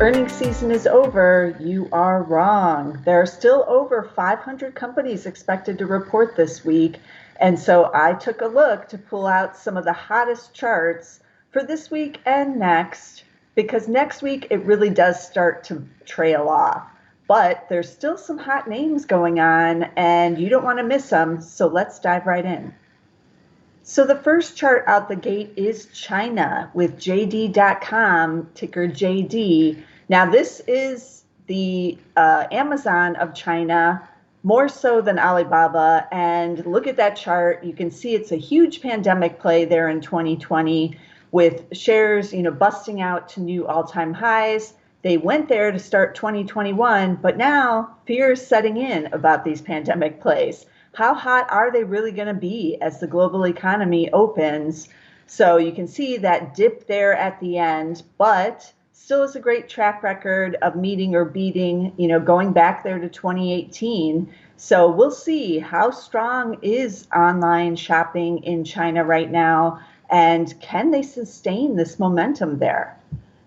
Earnings season is over, you are wrong. There are still over 500 companies expected to report this week. And so I took a look to pull out some of the hottest charts for this week and next, because next week it really does start to trail off. But there's still some hot names going on, and you don't want to miss them. So let's dive right in. So the first chart out the gate is China with JD.com, ticker JD. Now this is the Amazon of China, more so than Alibaba. And look at that chart. You can see it's a huge pandemic play there in 2020 with shares, busting out to new all-time highs. They went there to start 2021, but now fear is setting in about these pandemic plays. How hot are they really going to be as the global economy opens? So you can see that dip there at the end, but still is a great track record of meeting or beating, going back there to 2018. So we'll see how strong is online shopping in China right now, and can they sustain this momentum there?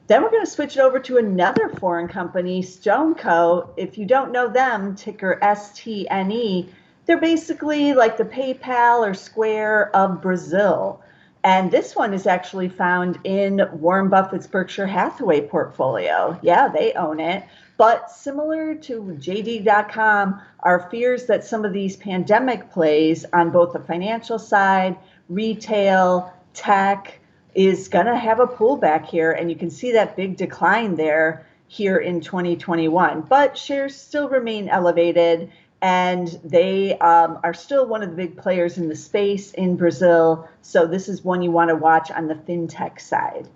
Then we're going to switch it over to another foreign company, StoneCo. If you don't know them, ticker STNE. They're basically like the PayPal or Square of Brazil. And this one is actually found in Warren Buffett's Berkshire Hathaway portfolio. Yeah, they own it. But similar to JD.com are fears that some of these pandemic plays on both the financial side, retail, tech, is going to have a pullback here. And you can see that big decline there here in 2021. But shares still remain elevated. And they are still one of the big players in the space in Brazil. So this is one you want to watch on the fintech side.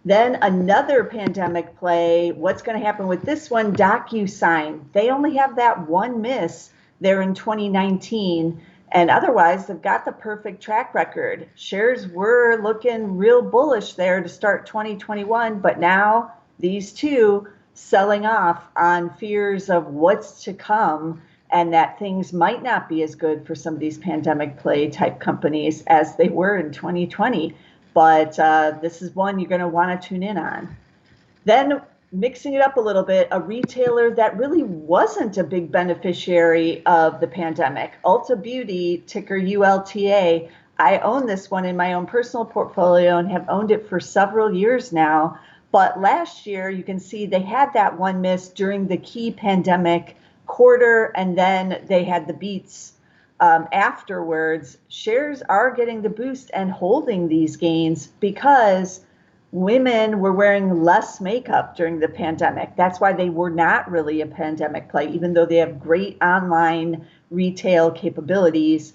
Then another pandemic play, what's going to happen with this one? DocuSign. They only have that one miss there in 2019. And otherwise, they've got the perfect track record. Shares were looking real bullish there to start 2021. But now these two selling off on fears of what's to come, and that things might not be as good for some of these pandemic play type companies as they were in 2020. But this is one you're going to want to tune in on. Then mixing it up a little bit, a retailer that really wasn't a big beneficiary of the pandemic, Ulta Beauty, ticker ULTA. I own this one in my own personal portfolio and have owned it for several years now. But last year, you can see they had that one miss during the key pandemic quarter, and then they had the beats afterwards. Shares are getting the boost and holding these gains because women were wearing less makeup during the pandemic. That's why they were not really a pandemic play, even though they have great online retail capabilities.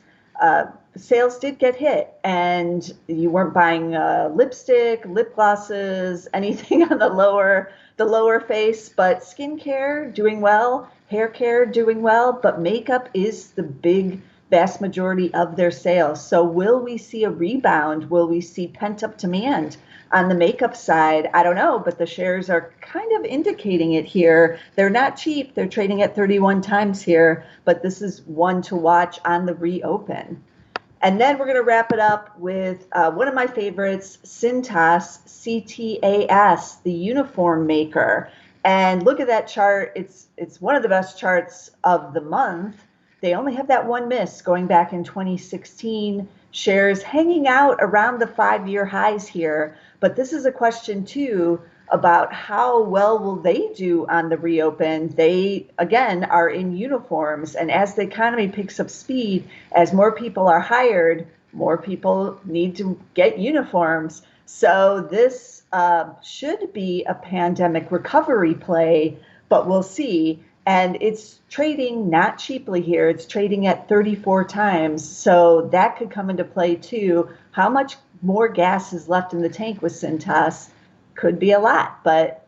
Sales did get hit, and you weren't buying lipstick, lip glosses, anything on the lower face, but skincare doing well, hair care doing well, but makeup is the big vast majority of their sales. So will we see a rebound? Will we see pent-up demand on the makeup side? I don't know, but the shares are kind of indicating it here. They're not cheap. They're trading at 31 times here, but this is one to watch on the reopen. And then we're going to wrap it up with one of my favorites, Cintas, CTAS, the uniform maker. And look at that chart. It's one of the best charts of the month. They only have that one miss going back in 2016. Shares hanging out around the 5-year highs here. But this is a question, too, about how well will they do on the reopen. They, again, are in uniforms. And as the economy picks up speed, as more people are hired, more people need to get uniforms. So this should be a pandemic recovery play, but we'll see. And it's trading not cheaply here. It's trading at 34 times. So that could come into play, too. How much more gas is left in the tank with Cintas? Could be a lot, but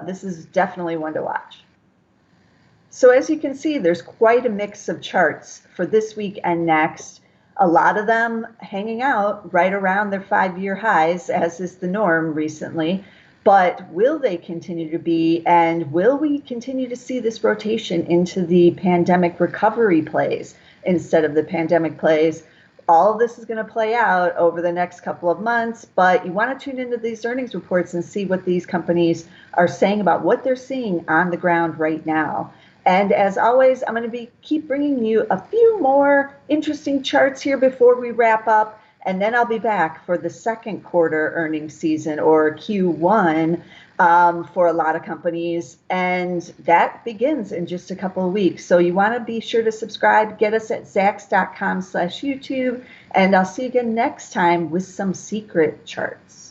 this is definitely one to watch. So as you can see, there's quite a mix of charts for this week and next. A lot of them hanging out right around their 5-year highs, as is the norm recently. But will they continue to be, and will we continue to see this rotation into the pandemic recovery plays instead of the pandemic plays? all of this is going to play out over the next couple of months, but you want to tune into these earnings reports and see what these companies are saying about what they're seeing on the ground right now. And as always, I'm going to keep bringing you a few more interesting charts here before we wrap up. And then I'll be back for the second quarter earnings season, or Q1, for a lot of companies. And that begins in just a couple of weeks. So you want to be sure to subscribe. Get us at zacks.com/YouTube. And I'll see you again next time with some secret charts.